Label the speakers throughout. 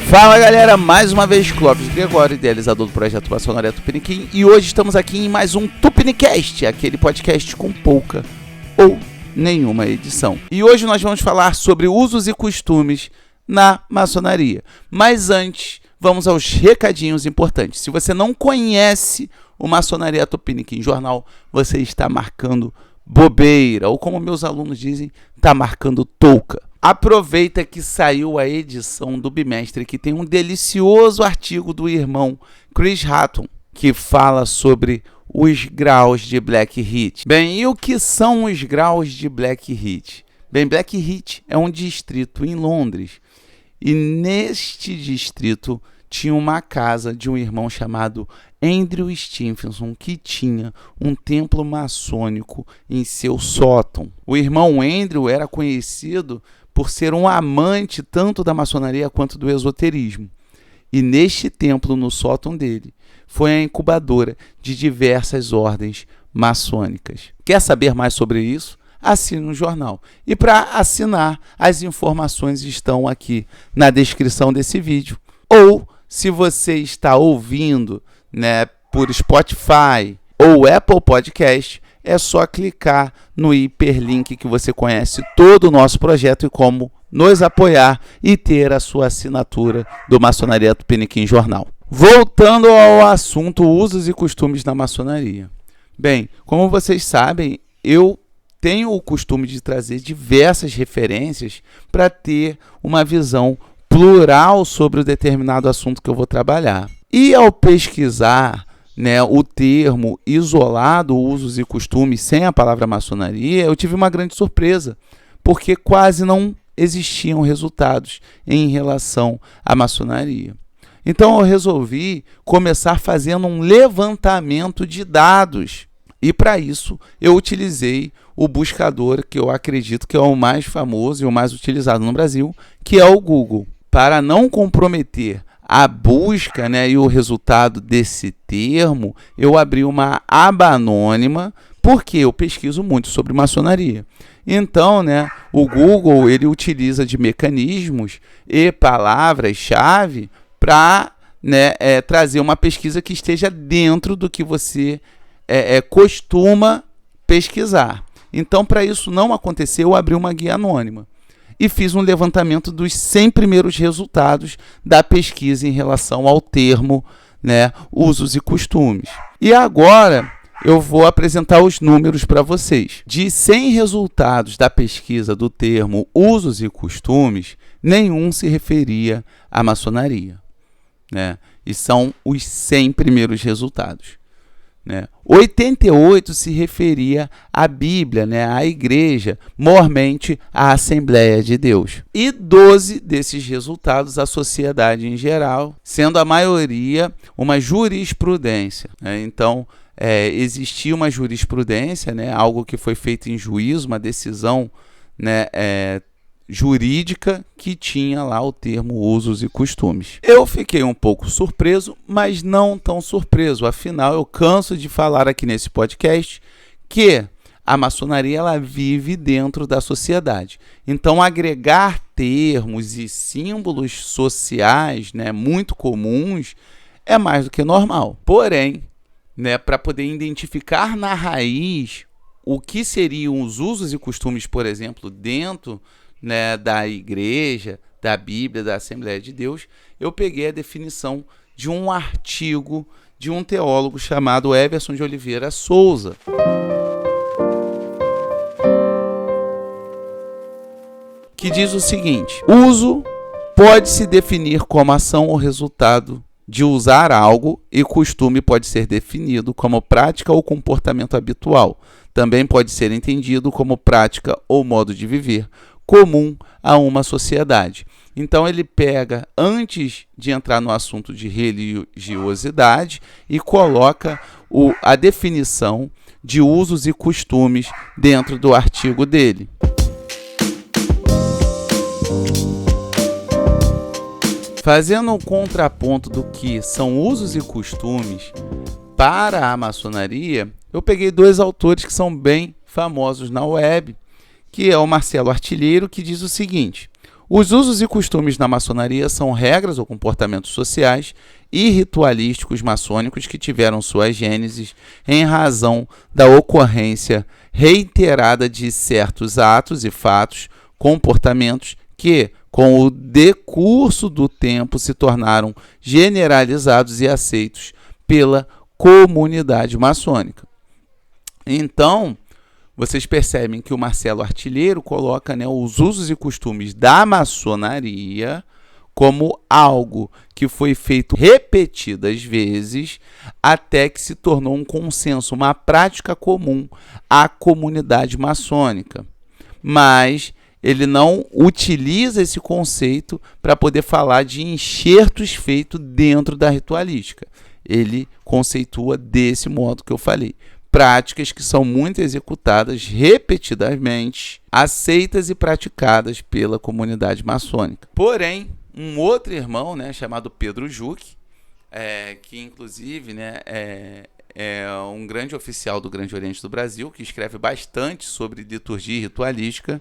Speaker 1: Fala galera, mais uma vez Clóvis Gregório, idealizador do projeto Maçonaria Tupiniquim, e hoje estamos aqui em mais um Tupinicast, aquele podcast com pouca ou nenhuma edição. E hoje nós vamos falar sobre usos e costumes na maçonaria. Mas antes, vamos aos recadinhos importantes. Se você não conhece o Maçonaria Tupiniquim Jornal, você está marcando bobeira, ou como meus alunos dizem, está marcando touca. Aproveita que saiu a edição do bimestre, que tem um delicioso artigo do irmão Chris Hatton, que fala sobre os graus de Blackheath. Bem, e o que são os graus de Blackheath? Bem, Blackheath é um distrito em Londres, e neste distrito tinha uma casa de um irmão chamado Andrew Stephenson, que tinha um templo maçônico em seu sótão. O irmão Andrew era conhecido por ser um amante tanto da maçonaria quanto do esoterismo. E neste templo, no sótão dele, foi a incubadora de diversas ordens maçônicas. Quer saber mais sobre isso? Assine o jornal. E para assinar, as informações estão aqui na descrição desse vídeo. Ou, se você está ouvindo, por Spotify ou Apple Podcast, é só clicar no hiperlink que você conhece todo o nosso projeto e como nos apoiar e ter a sua assinatura do Maçonaria Tupiniquim Jornal. Voltando ao assunto usos e costumes na maçonaria. Bem, como vocês sabem, eu tenho o costume de trazer diversas referências para ter uma visão plural sobre o determinado assunto que eu vou trabalhar. E ao pesquisar o termo isolado, usos e costumes, sem a palavra maçonaria, eu tive uma grande surpresa, porque quase não existiam resultados em relação à maçonaria. Então eu resolvi começar fazendo um levantamento de dados, e para isso eu utilizei o buscador que eu acredito que é o mais famoso e o mais utilizado no Brasil, que é o Google. Para não comprometer a busca e o resultado desse termo, eu abri uma aba anônima, porque eu pesquiso muito sobre maçonaria. Então, o Google ele utiliza de mecanismos e palavras-chave para trazer uma pesquisa que esteja dentro do que você costuma pesquisar. Então, para isso não acontecer, eu abri uma guia anônima e fiz um levantamento dos 100 primeiros resultados da pesquisa em relação ao termo, usos e costumes. E agora eu vou apresentar os números para vocês. De 100 resultados da pesquisa do termo usos e costumes, nenhum se referia à maçonaria. E são os 100 primeiros resultados. 88 se referia à Bíblia, à Igreja, mormente à Assembleia de Deus. E 12 desses resultados à sociedade em geral, sendo a maioria uma jurisprudência. Então, existia uma jurisprudência, algo que foi feito em juízo, uma decisão jurídica que tinha lá o termo usos e costumes. Eu fiquei um pouco surpreso, mas não tão surpreso. Afinal, eu canso de falar aqui nesse podcast que a maçonaria ela vive dentro da sociedade. Então, agregar termos e símbolos sociais muito comuns é mais do que normal. Porém, para poder identificar na raiz o que seriam os usos e costumes, por exemplo, dentro da Igreja, da Bíblia, da Assembleia de Deus, eu peguei a definição de um artigo de um teólogo chamado Everson de Oliveira Souza. Que diz o seguinte: uso pode se definir como ação ou resultado de usar algo, e costume pode ser definido como prática ou comportamento habitual. Também pode ser entendido como prática ou modo de viver comum a uma sociedade. Então ele pega, antes de entrar no assunto de religiosidade, e coloca a definição de usos e costumes dentro do artigo dele. Fazendo um contraponto do que são usos e costumes para a maçonaria, eu peguei dois autores que são bem famosos na web, que é o Marcelo Artilheiro, que diz o seguinte: Os usos e costumes na maçonaria são regras ou comportamentos sociais e ritualísticos maçônicos que tiveram sua gênese em razão da ocorrência reiterada de certos atos e fatos, comportamentos que, com o decurso do tempo, se tornaram generalizados e aceitos pela comunidade maçônica. Então, vocês percebem que o Marcelo Artilheiro coloca, né, os usos e costumes da maçonaria como algo que foi feito repetidas vezes até que se tornou um consenso, uma prática comum à comunidade maçônica. Mas ele não utiliza esse conceito para poder falar de enxertos feitos dentro da ritualística. Ele conceitua desse modo que eu falei. Práticas que são muito executadas repetidamente, aceitas e praticadas pela comunidade maçônica. Porém, um outro irmão, né, chamado Pedro Juque, que inclusive, né, é um grande oficial do Grande Oriente do Brasil, que escreve bastante sobre liturgia e ritualística,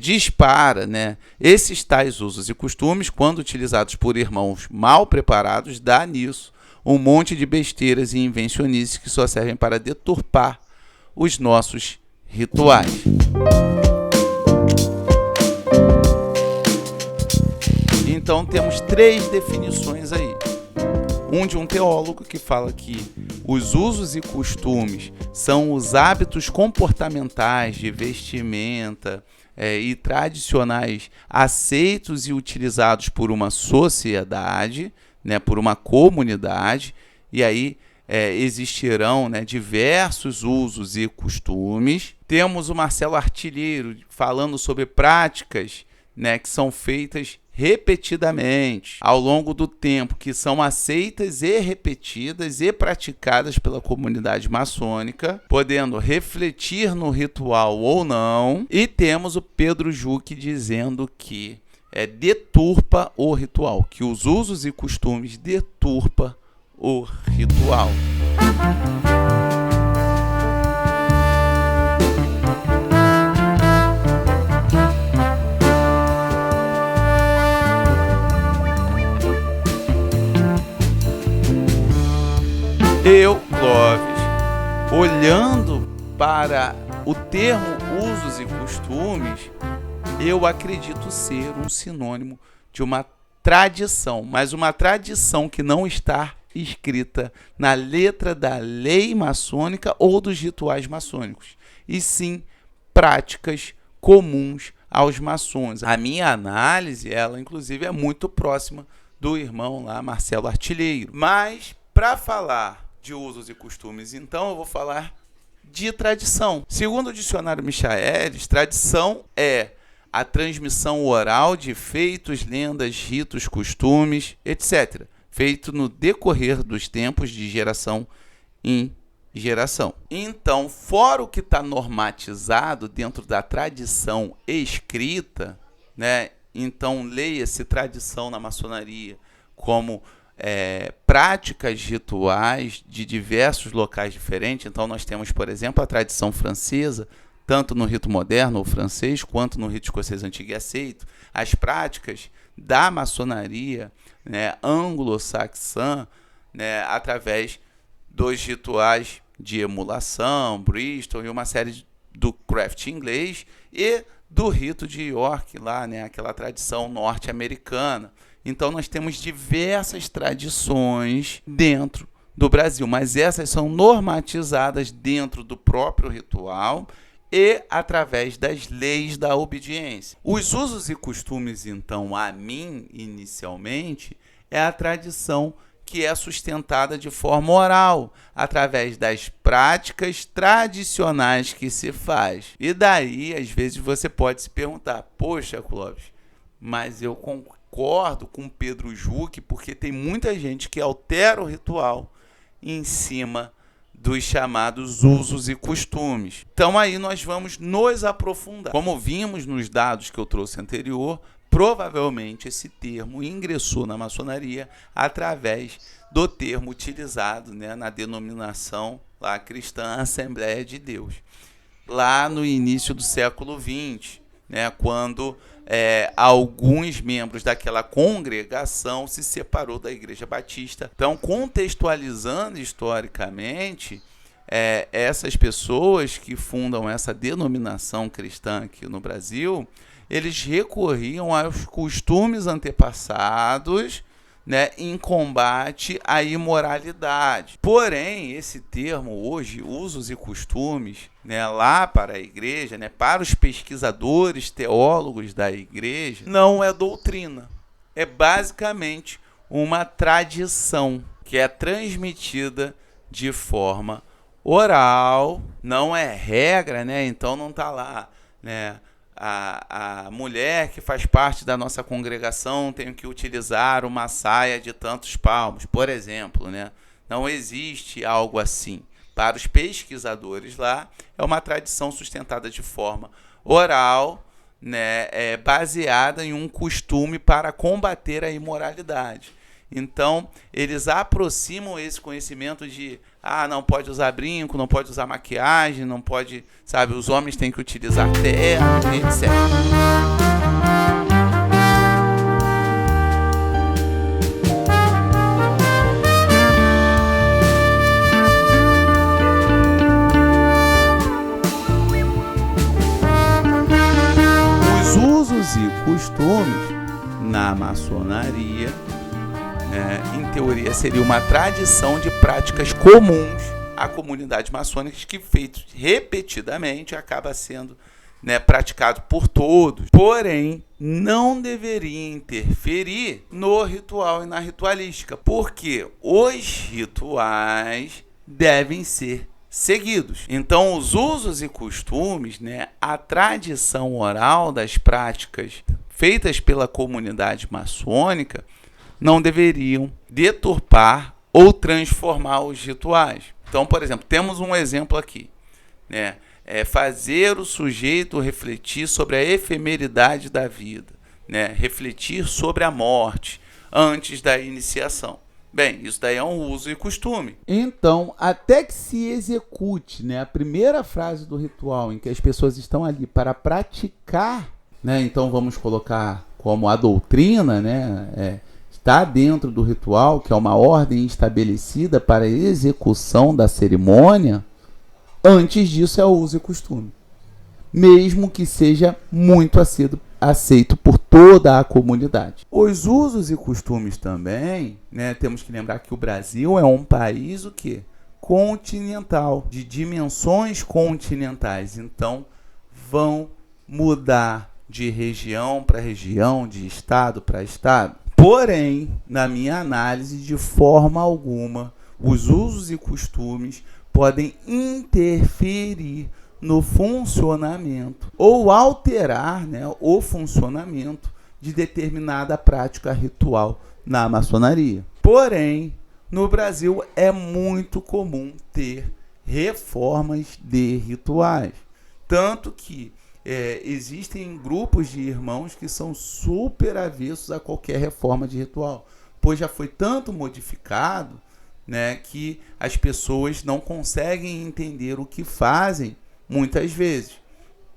Speaker 1: dispara, né, esses tais usos e costumes, quando utilizados por irmãos mal preparados, dá nisso um monte de besteiras e invencionices que só servem para deturpar os nossos rituais. Então temos 3 definições aí. De um teólogo que fala que os usos e costumes são os hábitos comportamentais de vestimenta e tradicionais aceitos e utilizados por uma sociedade, né, por uma comunidade, e aí existirão, né, diversos usos e costumes. Temos o Marcelo Artilheiro falando sobre práticas, né, que são feitas repetidamente ao longo do tempo, que são aceitas e repetidas e praticadas pela comunidade maçônica, podendo refletir no ritual ou não. E temos o Pedro Juque dizendo que deturpa o ritual, que os usos e costumes deturpa o ritual. Eu, Clóvis, olhando para o termo usos e costumes, eu acredito ser um sinônimo de uma tradição, mas uma tradição que não está escrita na letra da lei maçônica ou dos rituais maçônicos, e sim práticas comuns aos maçons. A minha análise, ela inclusive é muito próxima do irmão lá, Marcelo Artilheiro. Mas, para falar de usos e costumes, então eu vou falar de tradição. Segundo o dicionário Michaelis, tradição é a transmissão oral de feitos, lendas, ritos, costumes, etc., feito no decorrer dos tempos de geração em geração. Então, fora o que está normatizado dentro da tradição escrita, né? Então, leia-se tradição na maçonaria como práticas rituais de diversos locais diferentes. Então, nós temos, por exemplo, a tradição francesa, tanto no rito moderno ou francês, quanto no rito escocês antigo e aceito, as práticas da maçonaria, né, anglo-saxã, né, através dos rituais de emulação, Bristol e uma série do craft inglês e do rito de York, lá, né, aquela tradição norte-americana. Então, nós temos diversas tradições dentro do Brasil, mas essas são normatizadas dentro do próprio ritual e através das leis da obediência. Os usos e costumes, então, a mim, inicialmente, é a tradição que é sustentada de forma oral, através das práticas tradicionais que se faz. E daí, às vezes, você pode se perguntar, poxa, Clóvis, mas eu concordo com Pedro Juque, porque tem muita gente que altera o ritual em cima dos chamados usos e costumes. Então aí nós vamos nos aprofundar. Como vimos nos dados que eu trouxe anterior, provavelmente esse termo ingressou na maçonaria através do termo utilizado, né, na denominação lá cristã Assembleia de Deus, lá no início do século XX, né, quando alguns membros daquela congregação se separou da Igreja Batista. Então, contextualizando historicamente, essas pessoas que fundam essa denominação cristã aqui no Brasil, eles recorriam aos costumes antepassados, né, em combate à imoralidade. Porém, esse termo hoje, usos e costumes, né, lá para a igreja, né, para os pesquisadores teólogos da igreja, não é doutrina. É basicamente uma tradição que é transmitida de forma oral, não é regra, né? Então não está lá, né? A mulher que faz parte da nossa congregação tem que utilizar uma saia de tantos palmos, por exemplo, né? Não existe algo assim. Para os pesquisadores lá, é uma tradição sustentada de forma oral, né? Baseada em um costume para combater a imoralidade. Então, eles aproximam esse conhecimento de não pode usar brinco, não pode usar maquiagem, não pode, sabe, os homens têm que utilizar terno, etc. Os usos e costumes na maçonaria, em teoria, seria uma tradição de práticas comuns à comunidade maçônica que, feito repetidamente, acaba sendo, né, praticado por todos. Porém, não deveria interferir no ritual e na ritualística, porque os rituais devem ser seguidos. Então, os usos e costumes, né, a tradição oral das práticas feitas pela comunidade maçônica não deveriam deturpar ou transformar os rituais. Então, por exemplo, temos um exemplo aqui, né? Fazer o sujeito refletir sobre a efemeridade da vida, né? Refletir sobre a morte antes da iniciação. Bem, isso daí é um uso e costume. Então, até que se execute, né, a primeira frase do ritual, em que as pessoas estão ali para praticar, né? Então vamos colocar como a doutrina, né? Está dentro do ritual, que é uma ordem estabelecida para a execução da cerimônia. Antes disso é o uso e costume, mesmo que seja muito aceito por toda a comunidade. Os usos e costumes também, né, temos que lembrar que o Brasil é um país continental, de dimensões continentais, então vão mudar de região para região, de estado para estado. Porém, na minha análise, de forma alguma, os usos e costumes podem interferir no funcionamento ou alterar, né, o funcionamento de determinada prática ritual na maçonaria. Porém, no Brasil é muito comum ter reformas de rituais. Tanto que existem grupos de irmãos que são super avessos a qualquer reforma de ritual, pois já foi tanto modificado, né, que as pessoas não conseguem entender o que fazem muitas vezes.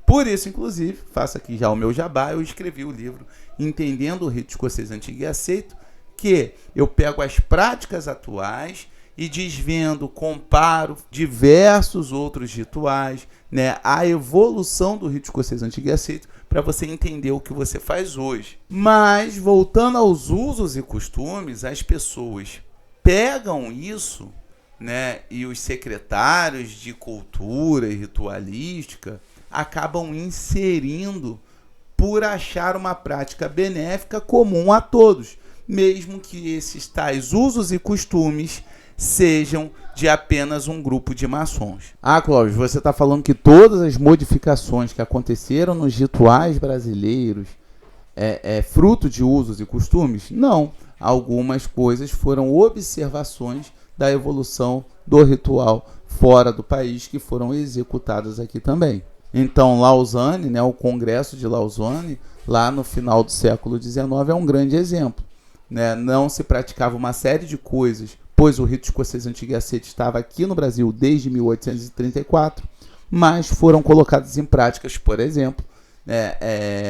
Speaker 1: Por isso, inclusive, faço aqui já o meu jabá, eu escrevi o livro Entendendo o Rito Escocês Antigo e Aceito, que eu pego as práticas atuais e desvendo, comparo diversos outros rituais, né, a evolução do rito escocês antigo e aceito, para você entender o que você faz hoje. Mas, voltando aos usos e costumes, as pessoas pegam isso, né, e os secretários de cultura e ritualística acabam inserindo por achar uma prática benéfica comum a todos, mesmo que esses tais usos e costumes sejam de apenas um grupo de maçons. Clóvis, você está falando que todas as modificações que aconteceram nos rituais brasileiros é fruto de usos e costumes? Não. Algumas coisas foram observações da evolução do ritual fora do país que foram executadas aqui também. Então, Lausanne, né, o Congresso de Lausanne, lá no final do século XIX, é um grande exemplo, né? Não se praticava uma série de coisas, pois o rito escocês antigo e aceito estava aqui no Brasil desde 1834, mas foram colocadas em práticas, por exemplo,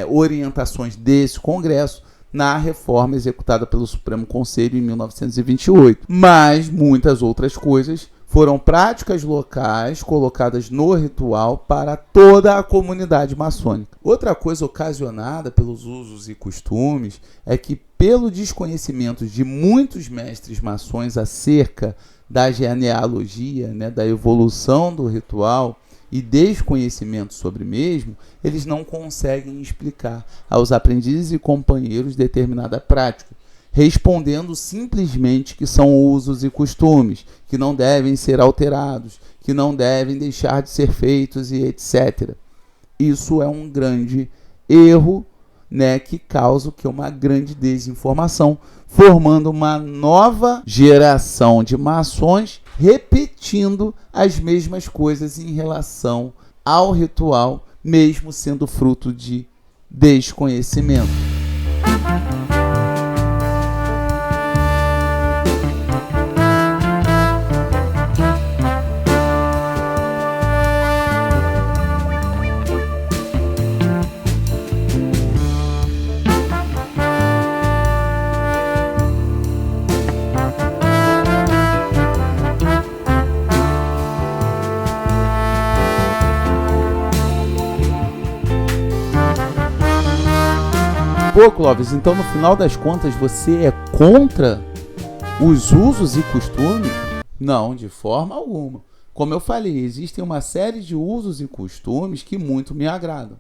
Speaker 1: orientações desse Congresso na reforma executada pelo Supremo Conselho em 1928. Mas muitas outras coisas foram práticas locais colocadas no ritual para toda a comunidade maçônica. Outra coisa ocasionada pelos usos e costumes é que, pelo desconhecimento de muitos mestres maçons acerca da genealogia, da evolução do ritual e desconhecimento sobre mesmo, eles não conseguem explicar aos aprendizes e companheiros determinada prática, respondendo simplesmente que são usos e costumes, que não devem ser alterados, que não devem deixar de ser feitos e etc. Isso é um grande erro, que causa uma grande desinformação, formando uma nova geração de maçons repetindo as mesmas coisas em relação ao ritual, mesmo sendo fruto de desconhecimento. Pô, Clóvis, então no final das contas você é contra os usos e costumes? Não, de forma alguma. Como eu falei, existem uma série de usos e costumes que muito me agradam.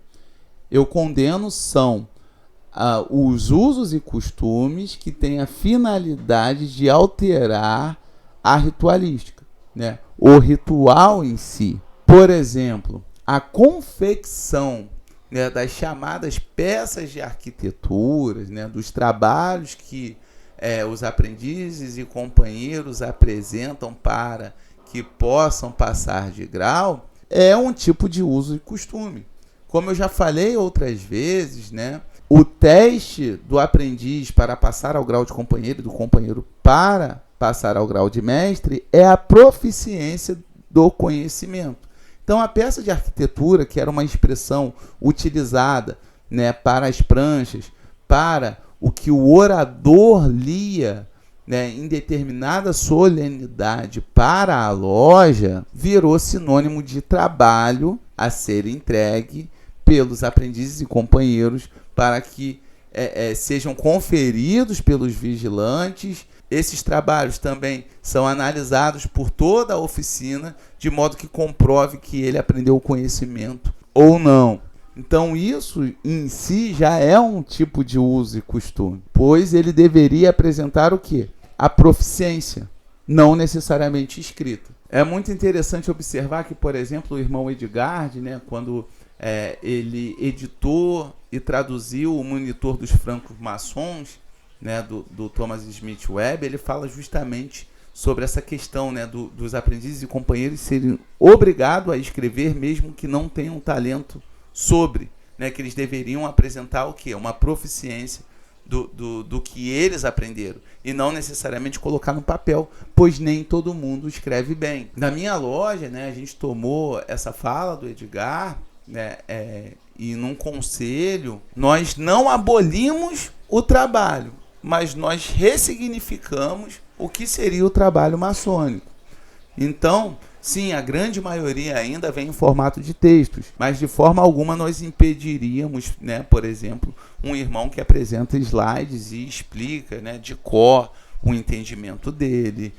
Speaker 1: Eu condeno os usos e costumes que têm a finalidade de alterar a ritualística, o ritual em si. Por exemplo, a confecção das chamadas peças de arquitetura, dos trabalhos que os aprendizes e companheiros apresentam para que possam passar de grau, é um tipo de uso e costume. Como eu já falei outras vezes, o teste do aprendiz para passar ao grau de companheiro e do companheiro para passar ao grau de mestre é a proficiência do conhecimento. Então, a peça de arquitetura, que era uma expressão utilizada para as pranchas, para o que o orador lia em determinada solenidade para a loja, virou sinônimo de trabalho a ser entregue pelos aprendizes e companheiros para que sejam conferidos pelos vigilantes. Esses trabalhos também são analisados por toda a oficina, de modo que comprove que ele aprendeu o conhecimento ou não. Então isso em si já é um tipo de uso e costume, pois ele deveria apresentar o quê? A proficiência, não necessariamente escrita. É muito interessante observar que, por exemplo, o irmão Edgard, quando ele editou e traduziu o Monitor dos Francos-Maçons, do Thomas Smith Webb, ele fala justamente sobre essa questão dos aprendizes e companheiros serem obrigados a escrever mesmo que não tenham talento sobre, que eles deveriam apresentar o quê? Uma proficiência do que eles aprenderam e não necessariamente colocar no papel, pois nem todo mundo escreve bem. Na minha loja, a gente tomou essa fala do Edgar, e num conselho nós não abolimos o trabalho, mas nós ressignificamos o que seria o trabalho maçônico. Então, sim, a grande maioria ainda vem em formato de textos, mas de forma alguma nós impediríamos, por exemplo, um irmão que apresenta slides e explica, de cor o entendimento dele,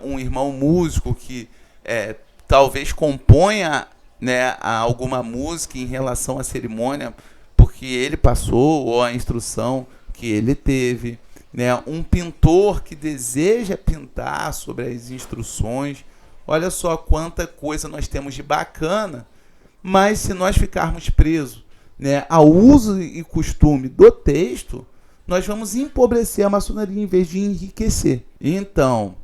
Speaker 1: um irmão músico que talvez componha alguma música em relação à cerimônia porque ele passou ou a instrução que ele teve, um pintor que deseja pintar sobre as instruções. Olha só quanta coisa nós temos de bacana, mas se nós ficarmos presos ao uso e costume do texto, nós vamos empobrecer a maçonaria em vez de enriquecer. Então,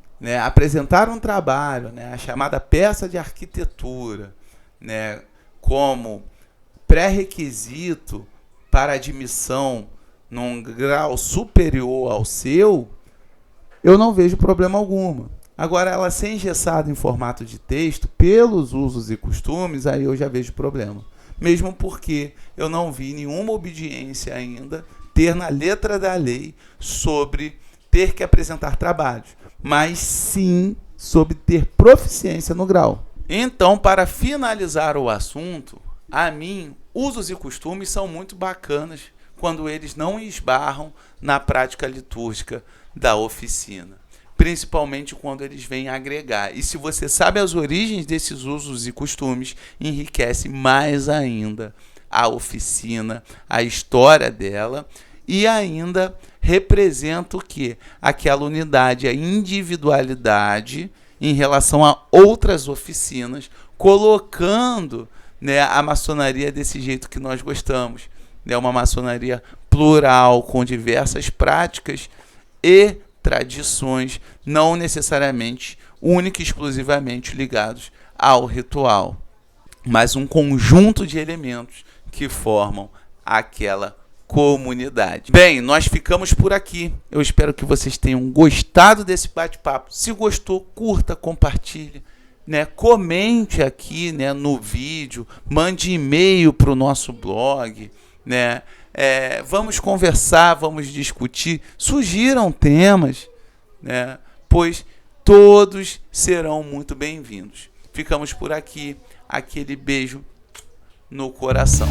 Speaker 1: apresentar um trabalho, a chamada peça de arquitetura, como pré-requisito para admissão num grau superior ao seu, eu não vejo problema algum. Agora, ela ser engessada em formato de texto, pelos usos e costumes, aí eu já vejo problema. mesmo porque eu não vi nenhuma obediência ainda ter na letra da lei sobre ter que apresentar trabalhos, mas sim sobre ter proficiência no grau. Então, para finalizar o assunto, a mim, usos e costumes são muito bacanas quando eles não esbarram na prática litúrgica da oficina, principalmente quando eles vêm agregar. E se você sabe as origens desses usos e costumes, enriquece mais ainda a oficina, a história dela, e ainda representa o quê? Aquela unidade, a individualidade em relação a outras oficinas, colocando, né, a maçonaria desse jeito que nós gostamos. É uma maçonaria plural, com diversas práticas e tradições, não necessariamente única e exclusivamente ligados ao ritual, mas um conjunto de elementos que formam aquela comunidade. Bem, nós ficamos por aqui. Eu espero que vocês tenham gostado desse bate-papo. Se gostou, curta, compartilhe, né? Comente aqui, né, no vídeo, mande e-mail para o nosso blog, né? Vamos conversar, vamos discutir, sugiram temas, né? Pois todos serão muito bem-vindos. Ficamos por aqui. Aquele beijo no coração.